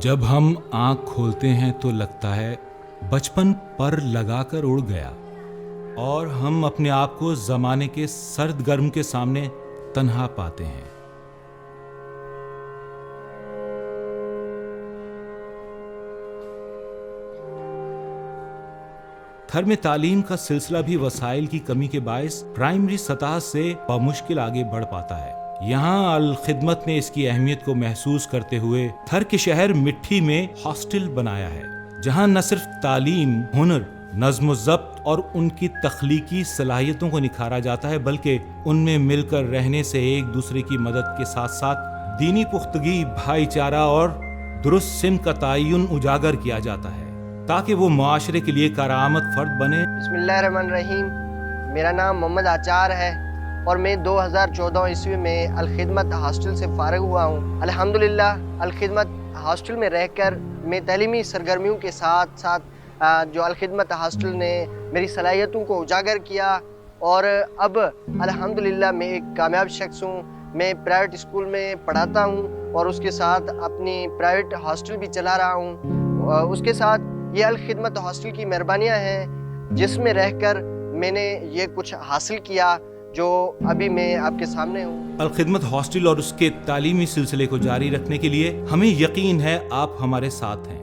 جب ہم آنکھ کھولتے ہیں تو لگتا ہے بچپن پر لگا کر اڑ گیا اور ہم اپنے آپ کو زمانے کے سرد گرم کے سامنے تنہا پاتے ہیں۔ تھر میں تعلیم کا سلسلہ بھی وسائل کی کمی کے باعث پرائمری سطح سے بمشکل آگے بڑھ پاتا ہے۔ یہاں الخدمت نے اس کی اہمیت کو محسوس کرتے ہوئے تھر کے شہر مٹھی میں ہاسٹل بنایا ہے، جہاں نہ صرف تعلیم، ہنر، نظم و ضبط اور ان کی تخلیقی صلاحیتوں کو نکھارا جاتا ہے، بلکہ ان میں مل کر رہنے سے ایک دوسرے کی مدد کے ساتھ ساتھ دینی پختگی، بھائی چارہ اور درست سمت کا تعین اجاگر کیا جاتا ہے تاکہ وہ معاشرے کے لیے کارآمد فرد بنے۔ بسم اللہ الرحمن الرحیم۔ میرا نام محمد آچار ہے اور میں 2014 عیسوی میں الخدمت ہاسٹل سے فارغ ہوا ہوں۔ الحمدللہ الخدمت ہاسٹل میں رہ کر میں تعلیمی سرگرمیوں کے ساتھ ساتھ جو الخدمت ہاسٹل نے میری صلاحیتوں کو اجاگر کیا، اور اب الحمدللہ میں ایک کامیاب شخص ہوں۔ میں پرائیویٹ اسکول میں پڑھاتا ہوں اور اس کے ساتھ اپنی پرائیویٹ ہاسٹل بھی چلا رہا ہوں۔ اس کے ساتھ یہ الخدمت ہاسٹل کی مہربانیاں ہیں جس میں رہ کر میں نے یہ کچھ حاصل کیا جو ابھی میں آپ کے سامنے ہوں۔ الخدمت ہاسٹل اور اس کے تعلیمی سلسلے کو جاری رکھنے کے لیے ہمیں یقین ہے آپ ہمارے ساتھ ہیں۔